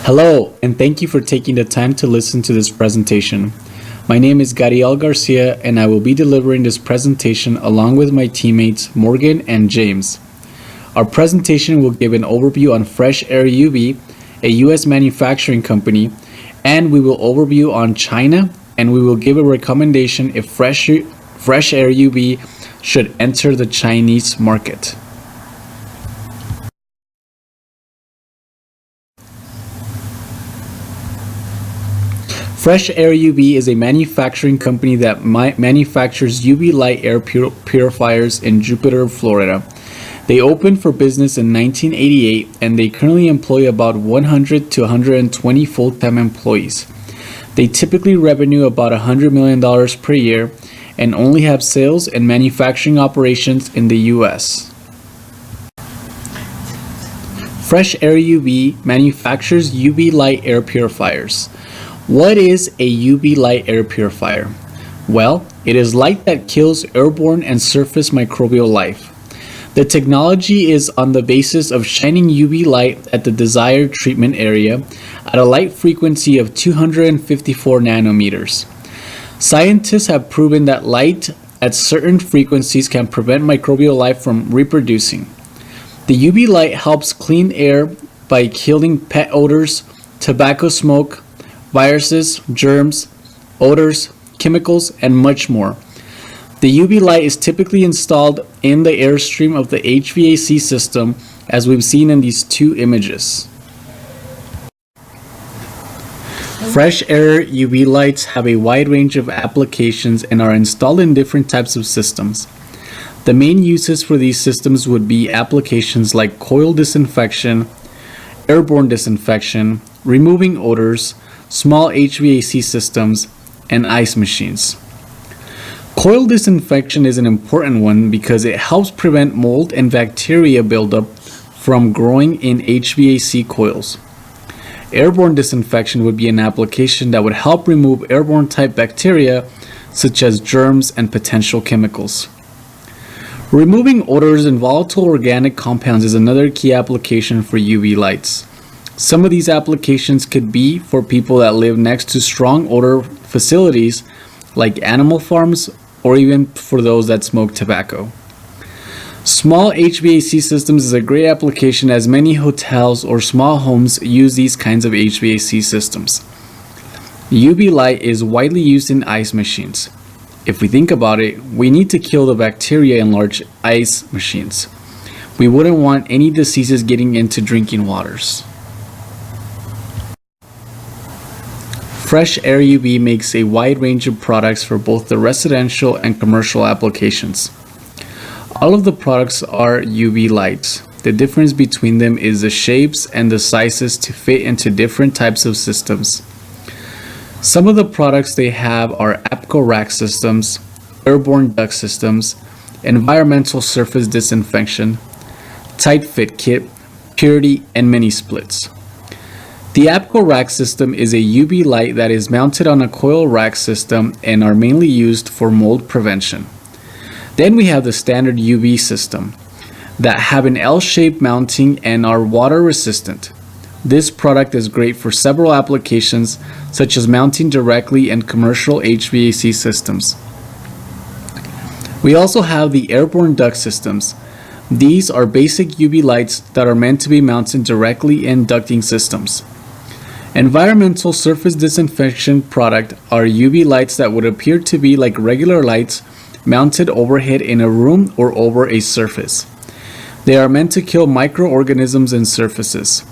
Hello, and thank you for taking the time to listen to this presentation. My name is Gaddiel Garcia, and I will be delivering this presentation along with my teammates Morgan and James. Our presentation will give an overview on FreshAireUV, a U.S. manufacturing company, and we will overview on China, and we will give a recommendation if FreshAireUV should enter the Chinese market. FreshAireUV is a manufacturing company that manufactures UV light air purifiers in Jupiter, Florida. They opened for business in 1988 and they currently employ about 100 to 120 full-time employees. They typically revenue about $100 million per year and only have sales and manufacturing operations in the US. FreshAireUV manufactures UV light air purifiers. What is a UV light air purifier? Well, it is light that kills airborne and surface microbial life. The technology is on the basis of shining UV light at the desired treatment area at a light frequency of 254 nanometers. Scientists have proven that light at certain frequencies can prevent microbial life from reproducing. The UV light helps clean air by killing pet odors, tobacco smoke, viruses, germs, odors, chemicals, and much more. The UV light is typically installed in the airstream of the HVAC system, as we've seen in these two images. FreshAireUV lights have a wide range of applications and are installed in different types of systems. The main uses for these systems would be applications like coil disinfection, airborne disinfection, removing odors, small HVAC systems, and ice machines. Coil disinfection is an important one because it helps prevent mold and bacteria buildup from growing in HVAC coils. Airborne disinfection would be an application that would help remove airborne type bacteria such as germs and potential chemicals. Removing odors and volatile organic compounds is another key application for UV lights. Some of these applications could be for people that live next to strong odor facilities like animal farms or even for those that smoke tobacco. Small HVAC systems is a great application as many hotels or small homes use these kinds of HVAC systems. UV light is widely used in ice machines. If we think about it, we need to kill the bacteria in large ice machines. We wouldn't want any diseases getting into drinking waters. FreshAireUV makes a wide range of products for both the residential and commercial applications. All of the products are UV lights. The difference between them is the shapes and the sizes to fit into different types of systems. Some of the products they have are APCO rack systems, airborne duct systems, environmental surface disinfection, tight fit kit, purity, and mini splits. The APCO rack system is a UV light that is mounted on a coil rack system and are mainly used for mold prevention. Then we have the standard UV system that have an L-shaped mounting and are water resistant. This product is great for several applications such as mounting directly in commercial HVAC systems. We also have the airborne duct systems. These are basic UV lights that are meant to be mounted directly in ducting systems. Environmental surface disinfection product are UV lights that would appear to be like regular lights mounted overhead in a room or over a surface. They are meant to kill microorganisms in surfaces.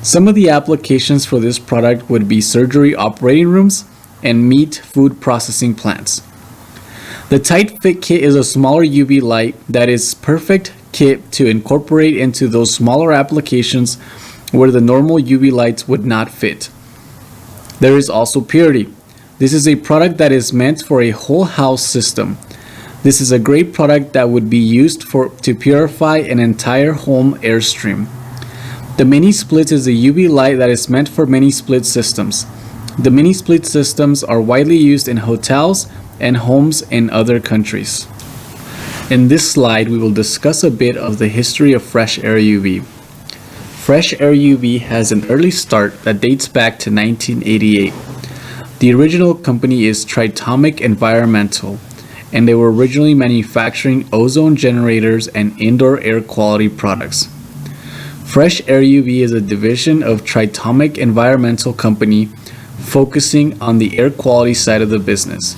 Some of the applications for this product would be surgery operating rooms and meat food processing plants. The tight fit kit is a smaller UV light that is perfect kit to incorporate into those smaller applications where the normal UV lights would not fit. There is also purity. This is a product that is meant for a whole house system. This is a great product that would be used to purify an entire home airstream. The mini split is a UV light that is meant for mini split systems. The mini split systems are widely used in hotels and homes in other countries. In this slide, we will discuss a bit of the history of FreshAireUV. Fresh Air UV has an early start that dates back to 1988. The original company is Tritomic Environmental, and they were originally manufacturing ozone generators and indoor air quality products. Fresh Air UV is a division of Tritomic Environmental Company focusing on the air quality side of the business.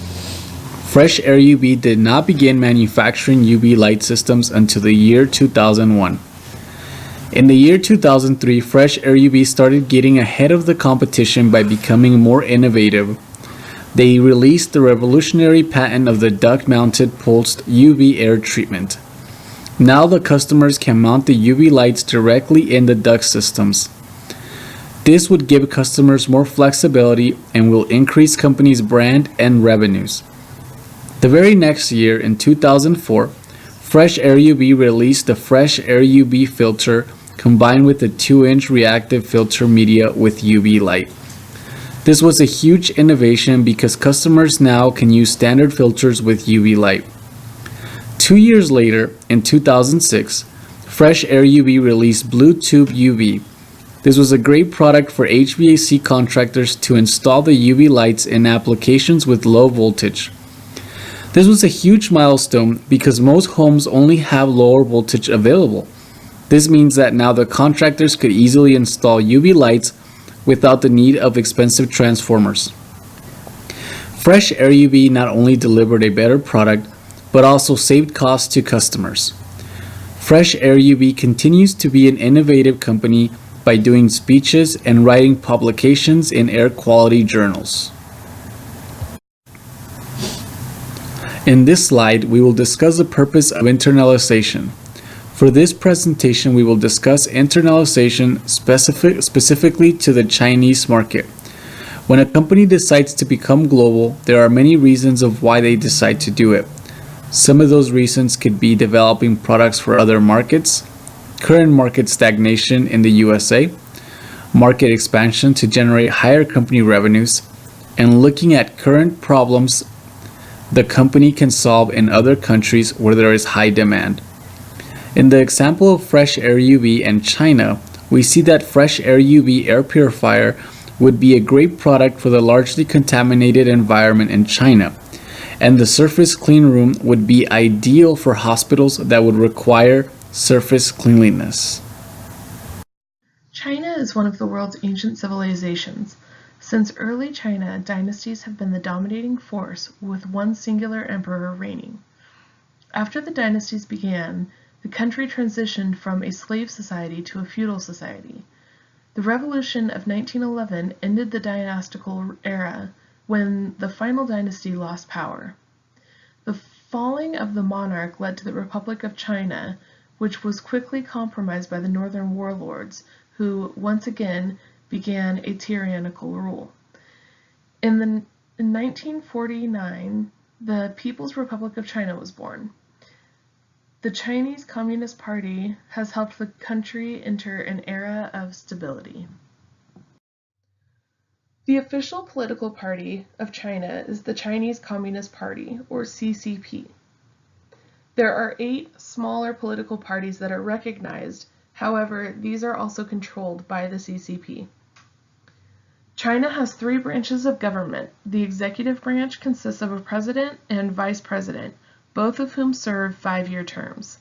Fresh Air UV did not begin manufacturing UV light systems until the year 2001. In the year 2003, Fresh Air UV started getting ahead of the competition by becoming more innovative. They released the revolutionary patent of the duct-mounted pulsed UV air treatment. Now the customers can mount the UV lights directly in the duct systems. This would give customers more flexibility and will increase company's brand and revenues. The very next year, in 2004, Fresh Air UV released the Fresh Air UV filter combined with the 2-inch reactive filter media with UV light. This was a huge innovation because customers now can use standard filters with UV light. 2 years later, in 2006, Fresh Air UV released Blue Tube UV. This was a great product for HVAC contractors to install the UV lights in applications with low voltage. This was a huge milestone because most homes only have lower voltage available. This means that now the contractors could easily install UV lights without the need of expensive transformers. Fresh Air UV not only delivered a better product, but also saved costs to customers. Fresh Air UV continues to be an innovative company by doing speeches and writing publications in air quality journals. In this slide, we will discuss the purpose of internalization. For this presentation, we will discuss internalization specifically to the Chinese market. When a company decides to become global, there are many reasons of why they decide to do it. Some of those reasons could be developing products for other markets, current market stagnation in the USA, market expansion to generate higher company revenues, and looking at current problems the company can solve in other countries where there is high demand. In the example of Fresh Air UV and China, we see that Fresh Air UV air purifier would be a great product for the largely contaminated environment in China, and the surface clean room would be ideal for hospitals that would require surface cleanliness. China is one of the world's ancient civilizations. Since early China, dynasties have been the dominating force, with one singular emperor reigning. After the dynasties began, the country transitioned from a slave society to a feudal society. The revolution of 1911 ended the dynastical era when the final dynasty lost power. The falling of the monarch led to the Republic of China, which was quickly compromised by the northern warlords, who once again began a tyrannical rule. In 1949, the People's Republic of China was born. The Chinese Communist Party has helped the country enter an era of stability. The official political party of China is the Chinese Communist Party, or CCP. There are 8 smaller political parties that are recognized. However, these are also controlled by the CCP. China has 3 branches of government. The executive branch consists of a president and vice president, both of whom serve 5-year terms.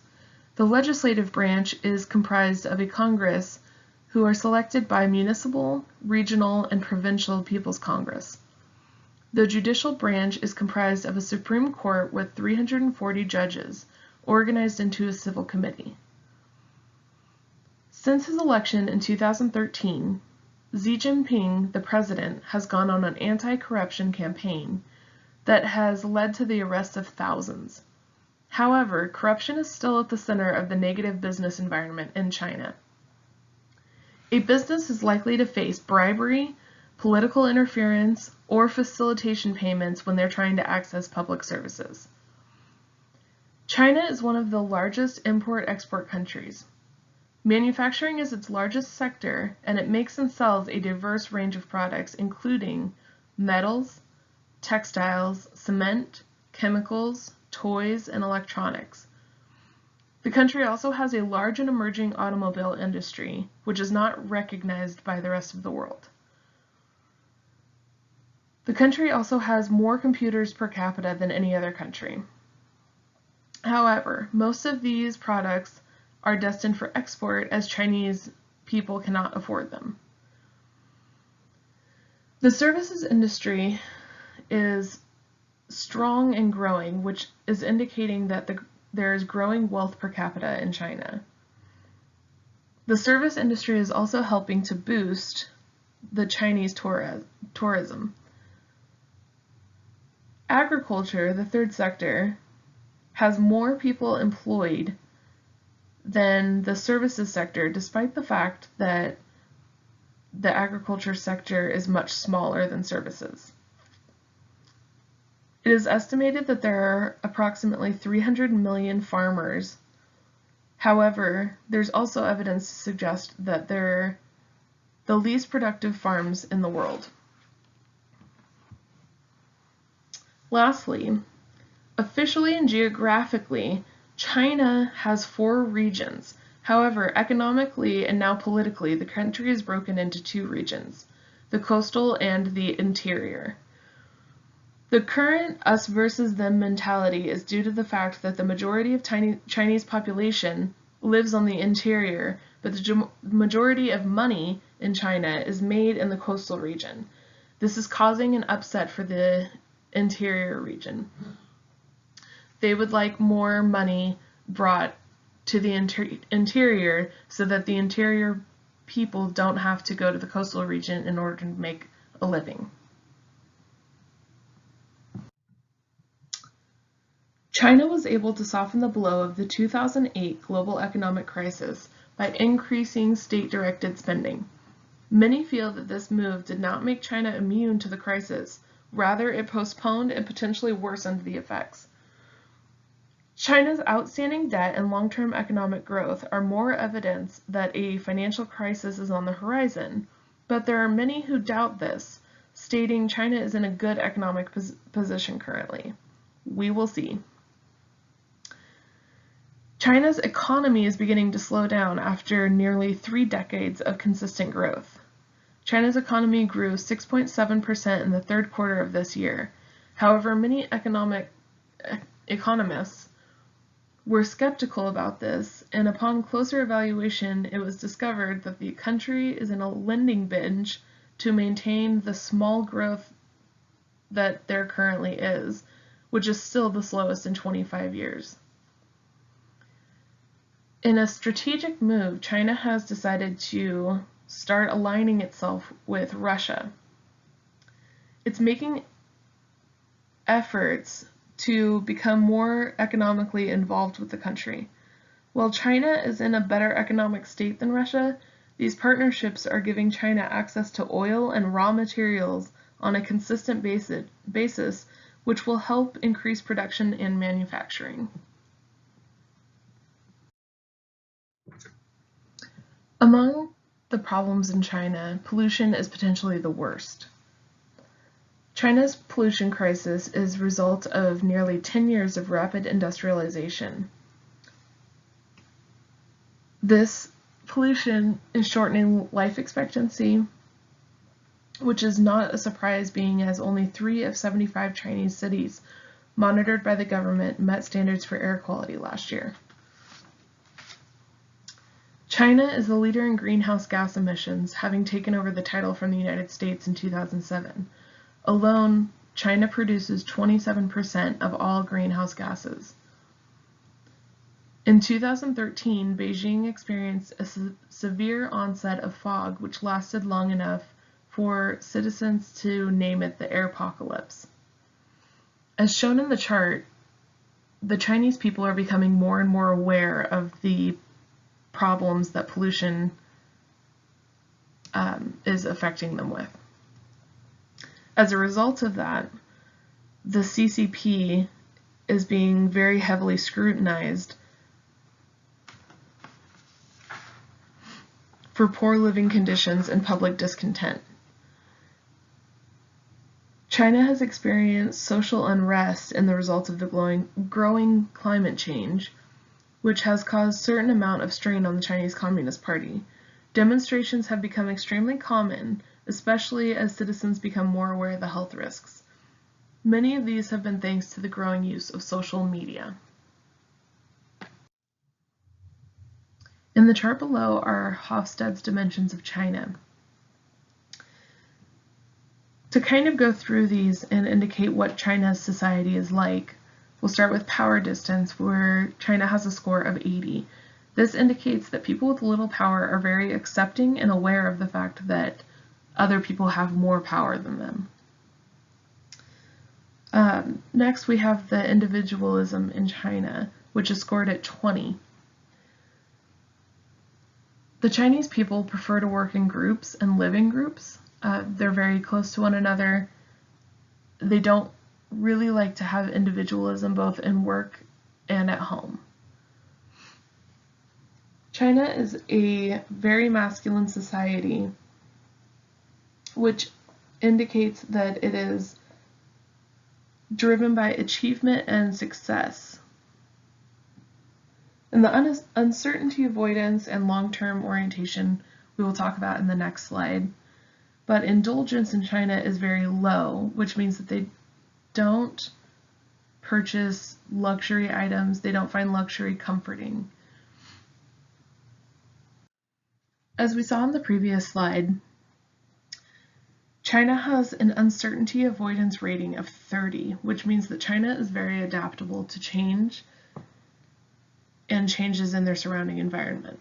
The legislative branch is comprised of a Congress who are selected by municipal, regional, and provincial People's Congress. The judicial branch is comprised of a Supreme Court with 340 judges, organized into a civil committee. Since his election in 2013, Xi Jinping, the president, has gone on an anti-corruption campaign that has led to the arrest of thousands. However, corruption is still at the center of the negative business environment in China. A business is likely to face bribery, political interference, or facilitation payments when they're trying to access public services. China is one of the largest import-export countries. Manufacturing is its largest sector, and it makes and sells a diverse range of products, including metals, textiles, cement, chemicals, toys, and electronics. The country also has a large and emerging automobile industry, which is not recognized by the rest of the world. The country also has more computers per capita than any other country. However, most of these products are destined for export as Chinese people cannot afford them. The services industry is strong and growing, which is indicating that there is growing wealth per capita in China. The service industry is also helping to boost the Chinese tourism. Agriculture, the third sector, has more people employed than the services sector, despite the fact that the agriculture sector is much smaller than services. It is estimated that there are approximately 300 million farmers. However, there's also evidence to suggest that they're the least productive farms in the world. Lastly, officially and geographically, China has 4 regions. However, economically and now politically, the country is broken into 2 regions, the coastal and the interior. The current us versus them mentality is due to the fact that the majority of Chinese population lives on the interior, but the majority of money in China is made in the coastal region. This is causing an upset for the interior region. They would like more money brought to the interior so that the interior people don't have to go to the coastal region in order to make a living. China was able to soften the blow of the 2008 global economic crisis by increasing state-directed spending. Many feel that this move did not make China immune to the crisis. Rather, it postponed and potentially worsened the effects. China's outstanding debt and long-term economic growth are more evidence that a financial crisis is on the horizon, but there are many who doubt this, stating China is in a good economic position currently. We will see. China's economy is beginning to slow down after nearly 3 decades of consistent growth. China's economy grew 6.7% in the third quarter of this year. However, many economists were skeptical about this, and upon closer evaluation, it was discovered that the country is in a lending binge to maintain the small growth that there currently is, which is still the slowest in 25 years. In a strategic move, China has decided to start aligning itself with Russia. It's making efforts to become more economically involved with the country. While China is in a better economic state than Russia, these partnerships are giving China access to oil and raw materials on a consistent basis, which will help increase production and manufacturing. Among the problems in China, pollution is potentially the worst. China's pollution crisis is a result of nearly 10 years of rapid industrialization. This pollution is shortening life expectancy, which is not a surprise being as only 3 of 75 Chinese cities monitored by the government met standards for air quality last year. China is the leader in greenhouse gas emissions, having taken over the title from the United States in 2007. Alone, China produces 27% of all greenhouse gases. In 2013, Beijing experienced a severe onset of fog, which lasted long enough for citizens to name it the airpocalypse. As shown in the chart, the Chinese people are becoming more and more aware of the problems that pollution is affecting them with. As a result of that, the CCP is being very heavily scrutinized for poor living conditions and public discontent. China has experienced social unrest in the result of the growing climate change, which has caused a certain amount of strain on the Chinese Communist Party. Demonstrations have become extremely common, especially as citizens become more aware of the health risks. Many of these have been thanks to the growing use of social media. In the chart below are Hofstede's dimensions of China. To kind of go through these and indicate what China's society is like, we'll start with power distance, where China has a score of 80. This indicates that people with little power are very accepting and aware of the fact that other people have more power than them. Next, we have the individualism in China, which is scored at 20. The Chinese people prefer to work in groups and live in groups. They're very close to one another. They don't really like to have individualism both in work and at home. China is a very masculine society, which indicates that it is driven by achievement and success. And the uncertainty avoidance and long-term orientation we will talk about in the next slide. But indulgence in China is very low, which means that they don't purchase luxury items. They don't find luxury comforting. As we saw in the previous slide, China has an uncertainty avoidance rating of 30, which means that China is very adaptable to change and changes in their surrounding environment.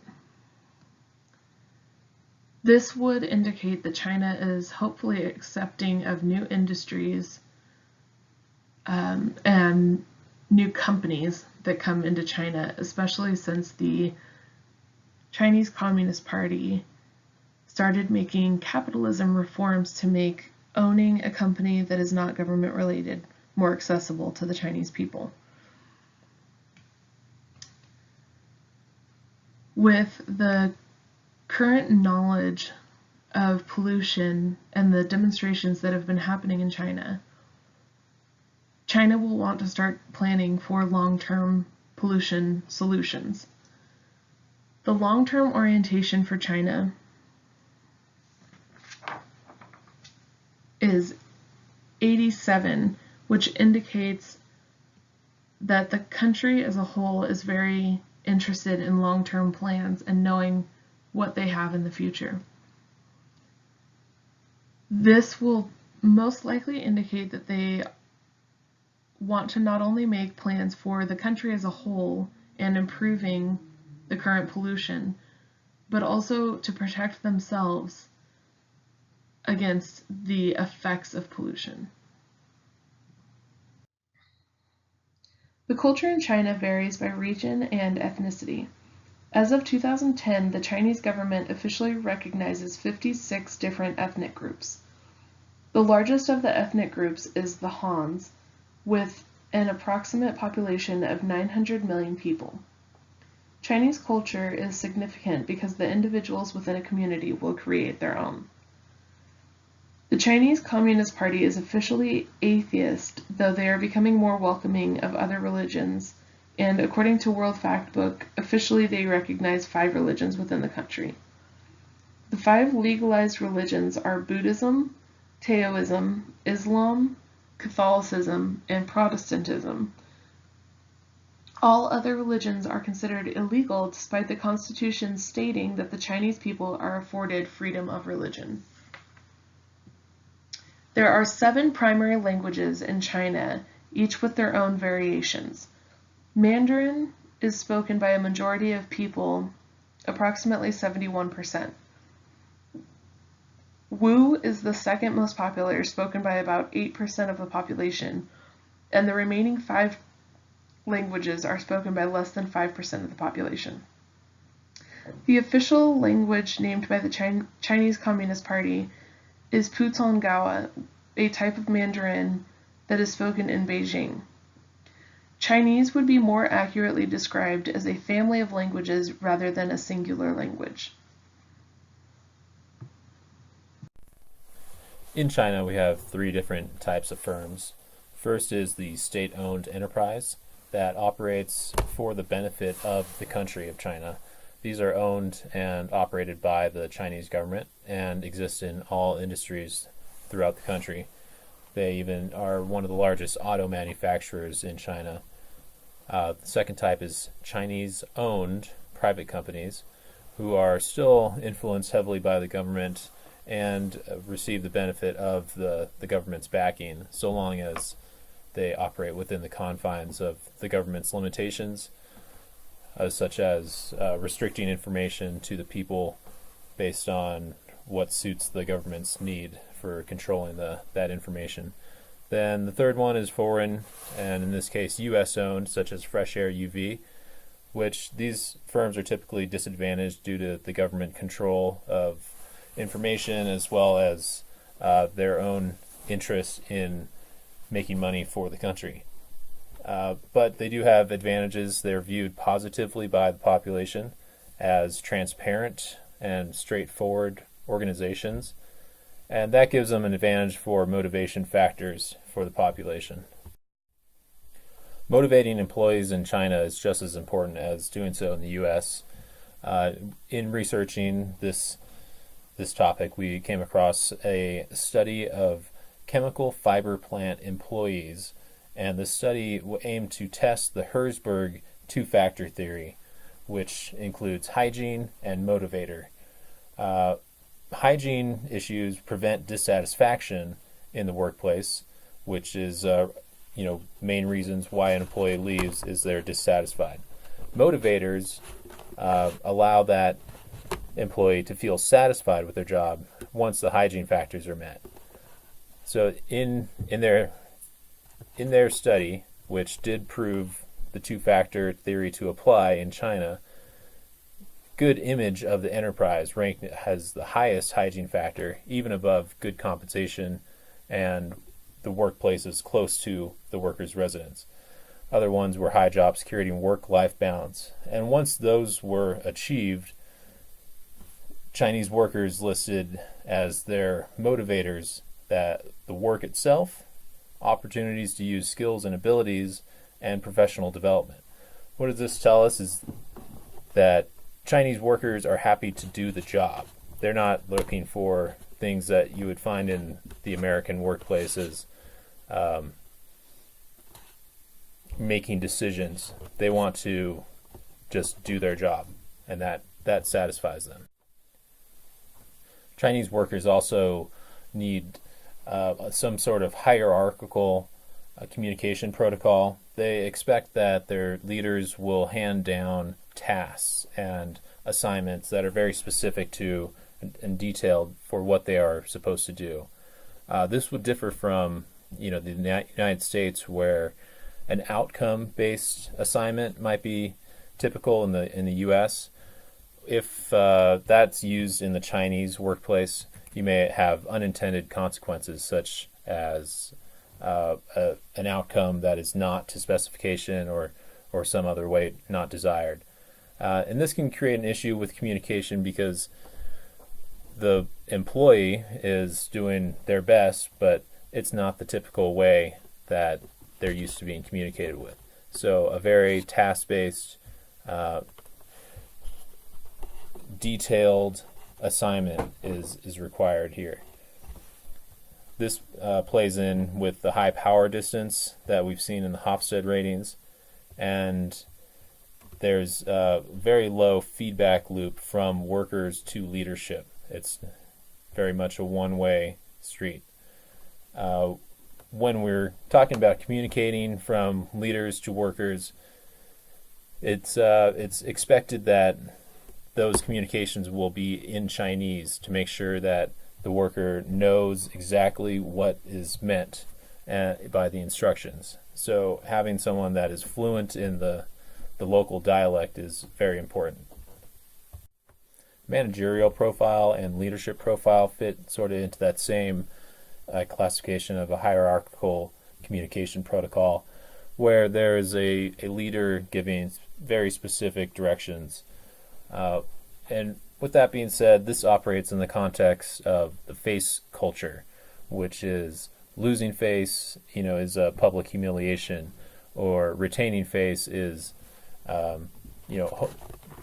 This would indicate that China is hopefully accepting of new industries and new companies that come into China, especially since the Chinese Communist Party started making capitalism reforms to make owning a company that is not government related more accessible to the Chinese people. With the current knowledge of pollution and the demonstrations that have been happening in China, China will want to start planning for long-term pollution solutions. The long-term orientation for China is 87, which indicates that the country as a whole is very interested in long-term plans and knowing what they have in the future. This will most likely indicate that they want to not only make plans for the country as a whole and improving the current pollution, but also to protect themselves against the effects of pollution. The culture in China varies by region and ethnicity. As of 2010, the Chinese government officially recognizes 56 different ethnic groups. The largest of the ethnic groups is the Hans, with an approximate population of 900 million people. Chinese culture is significant because the individuals within a community will create their own. The Chinese Communist Party is officially atheist, though they are becoming more welcoming of other religions, and according to World Factbook, officially they recognize 5 religions within the country. The 5 legalized religions are Buddhism, Taoism, Islam, Catholicism, and Protestantism. All other religions are considered illegal despite the constitution stating that the Chinese people are afforded freedom of religion. There are 7 primary languages in China, each with their own variations. Mandarin is spoken by a majority of people, approximately 71%. Wu is the second most popular, spoken by about 8% of the population, and the remaining 5 languages are spoken by less than 5% of the population. The official language named by the Chinese Communist Party is Putonghua, a type of Mandarin that is spoken in Beijing. Chinese would be more accurately described as a family of languages rather than a singular language. In China, we have 3 different types of firms. First is the state-owned enterprise. that operates for the benefit of the country of China. These are owned and operated by the Chinese government and exist in all industries throughout the country. They even are one of the largest auto manufacturers in China. The second type is Chinese-owned private companies who are still influenced heavily by the government and receive the benefit of the government's backing, so long as they operate within the confines of the government's limitations, such as restricting information to the people based on what suits the government's need for controlling that information. Then the third one is foreign, and in this case U.S. owned, such as FreshAireUV, which these firms are typically disadvantaged due to the government control of information as well as their own interest in making money for the country. But they do have advantages. They're viewed positively by the population as transparent and straightforward organizations, and that gives them an advantage for motivation factors for the population. Motivating employees in China is just as important as doing so in the U.S. In researching this topic, we came across a study of chemical fiber plant employees, and the study aimed to test the Herzberg two-factor theory, which includes hygiene and motivator. Hygiene issues prevent dissatisfaction in the workplace, which is main reasons why an employee leaves is they're dissatisfied. Motivators allow that employee to feel satisfied with their job once the hygiene factors are met. So in their study, which did prove the two-factor theory to apply in China, good image of the enterprise ranked has the highest hygiene factor, even above good compensation and the workplaces close to the workers' residence. Other ones were high job security and work-life balance. And once those were achieved, Chinese workers listed as their motivators that the work itself, opportunities to use skills and abilities, and professional development. What does this tell us is that Chinese workers are happy to do the job. They're not looking for things that you would find in the American workplaces, making decisions. They want to just do their job, and that satisfies them. Chinese workers also need some sort of hierarchical communication protocol. They expect that their leaders will hand down tasks and assignments that are very specific to and detailed for what they are supposed to do. This would differ from the United States, where an outcome-based assignment might be typical in the U.S. If that's used in the Chinese workplace, you may have unintended consequences, such as an outcome that is not to specification or some other way not desired. And this can create an issue with communication because the employee is doing their best, but it's not the typical way that they're used to being communicated with. So a very task-based, detailed assignment is required here. This plays in with the high power distance that we've seen in the Hofstede ratings, and there's a very low feedback loop from workers to leadership. It's very much a one-way street. When we're talking about communicating from leaders to workers, it's expected that those communications will be in Chinese to make sure that the worker knows exactly what is meant by the instructions. So having someone that is fluent in the local dialect is very important. Managerial profile and leadership profile fit sort of into that same classification of a hierarchical communication protocol, where there is a leader giving very specific directions. And with that being said, this operates in the context of the face culture, which is losing face, is a public humiliation, or retaining face is,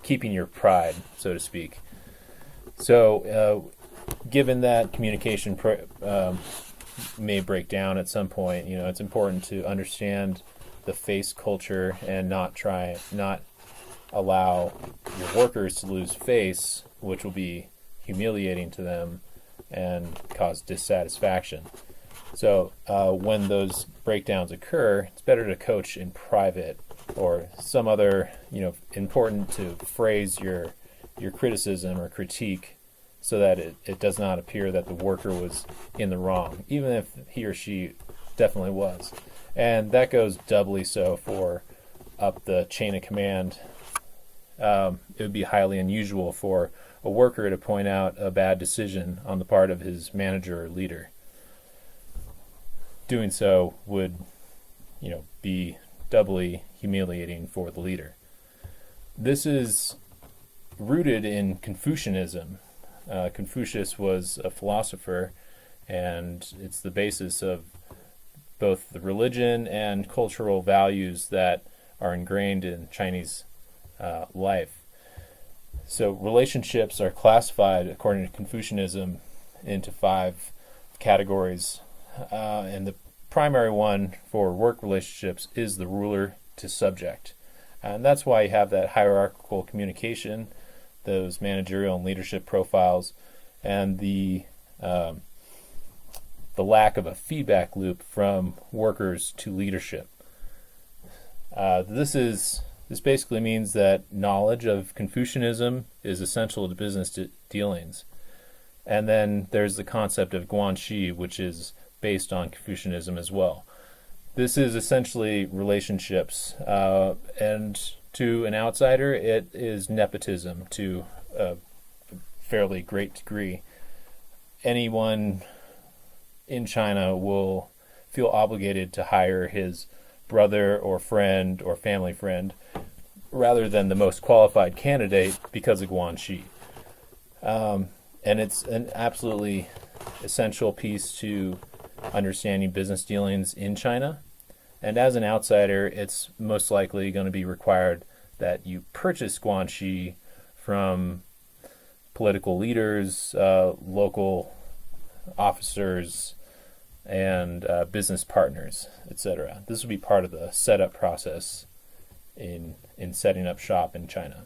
keeping your pride, so to speak. So, given that communication may break down at some point, it's important to understand the face culture and not allow your workers to lose face, which will be humiliating to them and cause dissatisfaction. So when those breakdowns occur, it's better to coach in private or some other, important to phrase your criticism or critique so that it does not appear that the worker was in the wrong, even if he or she definitely was. And that goes doubly so for up the chain of command. It would be highly unusual for a worker to point out a bad decision on the part of his manager or leader. Doing so would, be doubly humiliating for the leader. This is rooted in Confucianism. Confucius was a philosopher, and it's the basis of both the religion and cultural values that are ingrained in Chinese life. So relationships are classified, according to Confucianism, into 5 categories. And the primary one for work relationships is the ruler to subject. And that's why you have that hierarchical communication, those managerial and leadership profiles, and the lack of a feedback loop from workers to leadership. This basically means that knowledge of Confucianism is essential to business dealings. And then there's the concept of guanxi, which is based on Confucianism as well. This is essentially relationships, and to an outsider, it is nepotism to a fairly great degree. Anyone in China will feel obligated to hire his brother or friend or family friend rather than the most qualified candidate because of guanxi. And it's an absolutely essential piece to understanding business dealings in China. And as an outsider, it's most likely going to be required that you purchase guanxi from political leaders, local officers, and business partners, etc. This will be part of the setup process in setting up shop in China.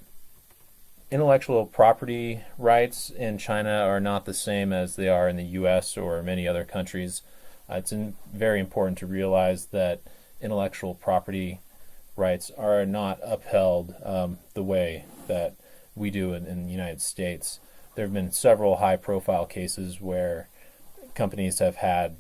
Intellectual property rights in China are not the same as they are in the US or many other countries. It's very important to realize that intellectual property rights are not upheld the way that we do in the United States. There have been several high-profile cases where companies have had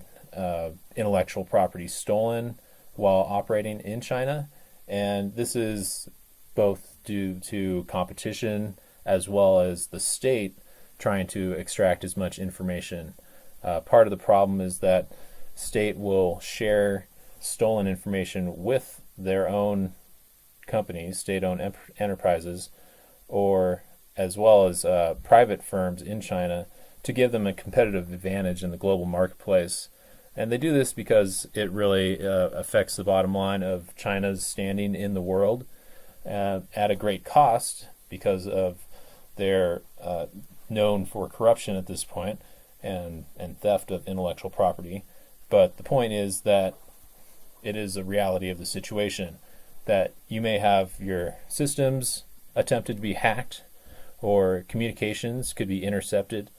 intellectual property stolen while operating in China, and this is both due to competition as well as the state trying to extract as much information. Part of the problem is that state will share stolen information with their own companies, state-owned enterprises, or as well as private firms in China to give them a competitive advantage in the global marketplace. And they do this because it really affects the bottom line of China's standing in the world at a great cost because of their known for corruption at this point and theft of intellectual property. But the point is that it is a reality of the situation that you may have your systems attempted to be hacked or communications could be intercepted.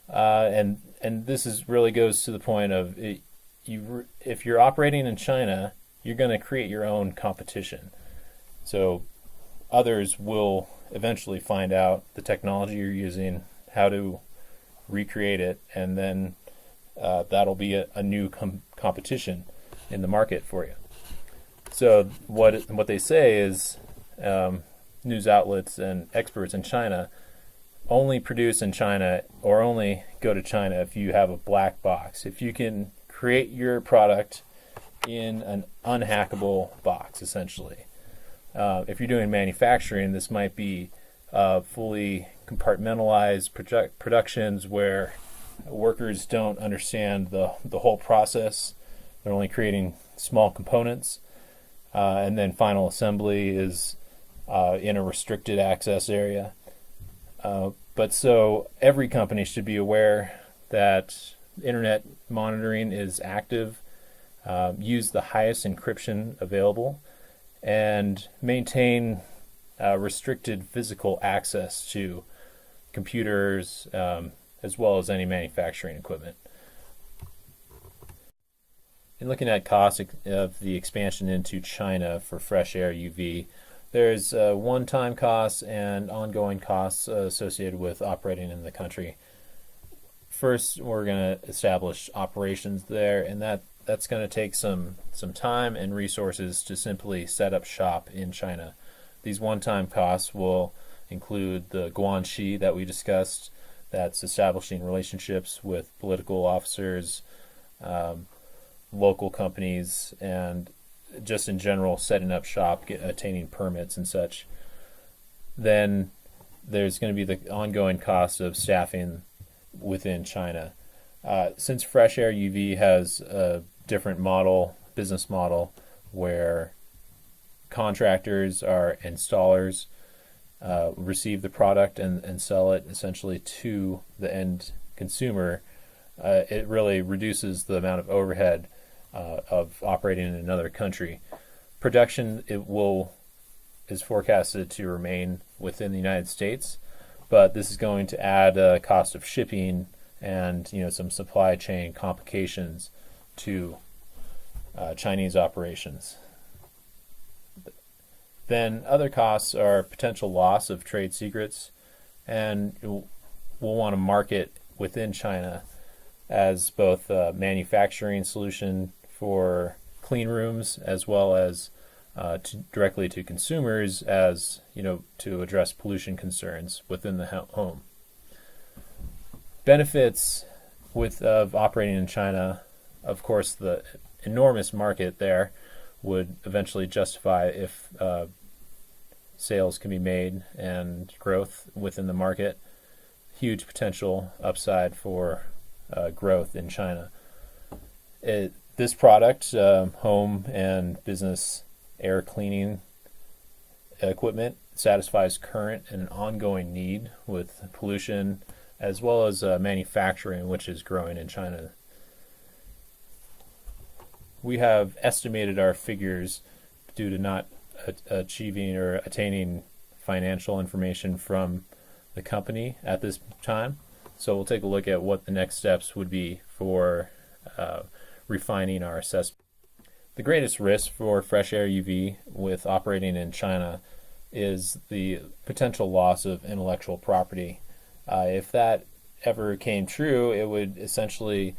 And this really goes to the point of if you're operating in China, you're going to create your own competition. So others will eventually find out the technology you're using, how to recreate it, and then that'll be a new competition in the market for you. So what they say is news outlets and experts in China only produce in China or only go to China if you have a black box. If you can create your product in an unhackable box, essentially. If you're doing manufacturing, this might be fully compartmentalized productions where workers don't understand the whole process. They're only creating small components. and then final assembly is in a restricted access area. But so every company should be aware that internet monitoring is active, use the highest encryption available, and maintain restricted physical access to computers as well as any manufacturing equipment. In looking at costs of the expansion into China for FreshAireUV, there's one-time costs and ongoing costs associated with operating in the country. First, we're going to establish operations there, and that's going to take some time and resources to simply set up shop in China. These one-time costs will include the guanxi that we discussed, that's establishing relationships with political officers, local companies, and just in general setting up shop, attaining permits and such. Then there's going to be the ongoing cost of staffing within China. Since FreshAireUV has a different business model, where contractors are installers, receive the product and sell it essentially to the end consumer, it really reduces the amount of overhead of operating in another country. Production is forecasted to remain within the United States, but this is going to add a cost of shipping and some supply chain complications to Chinese operations. Then other costs are potential loss of trade secrets, and we'll want to market within China as both a manufacturing solution for clean rooms as well as directly to consumers, as to address pollution concerns within the home. Benefits of operating in China, of course, the enormous market there would eventually justify if sales can be made and growth within the market. Huge potential upside for growth in China. This product, home and business air cleaning equipment, satisfies current and ongoing need with pollution, as well as manufacturing, which is growing in China. We have estimated our figures due to not achieving or attaining financial information from the company at this time. So we'll take a look at what the next steps would be for refining our assessment. The greatest risk for FreshAireUV with operating in China is the potential loss of intellectual property. If that ever came true, it would essentially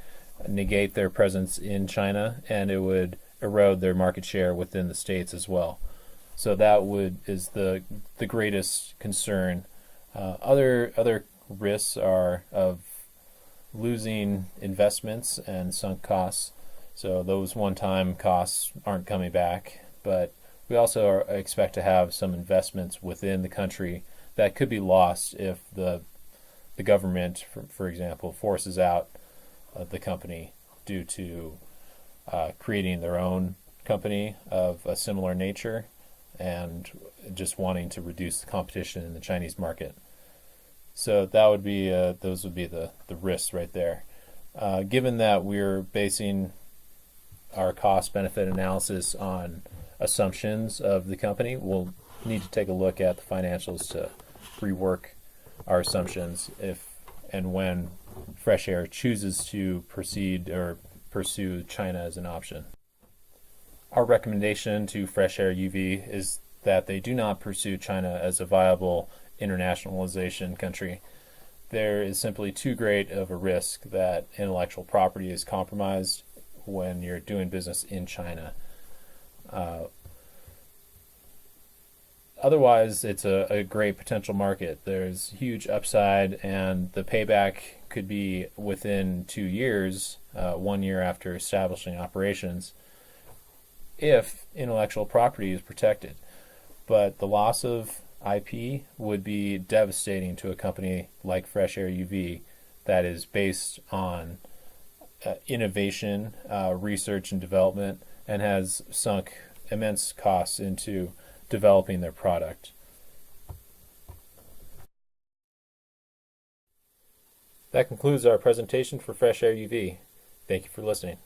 negate their presence in China, and it would erode their market share within the States as well. So that is the greatest concern. Other risks are of losing investments and sunk costs. So those one-time costs aren't coming back, but we also expect to have some investments within the country that could be lost if the government, for example, forces out the company due to creating their own company of a similar nature and just wanting to reduce the competition in the Chinese market. So that would be those would be the risks right there. Given that we're basing our cost-benefit analysis on assumptions of the company, we'll need to take a look at the financials to rework our assumptions if and when FreshAir chooses to proceed or pursue China as an option. Our recommendation to FreshAireUV is that they do not pursue China as a viable internationalization country. There is simply too great of a risk that intellectual property is compromised when you're doing business in China. Otherwise, it's a great potential market. There's huge upside, and the payback could be within 2 years, 1 year after establishing operations, if intellectual property is protected. But the loss of IP would be devastating to a company like FreshAireUV that is based on innovation, research and development, and has sunk immense costs into developing their product. That concludes our presentation for Fresh Air UV. Thank you for listening.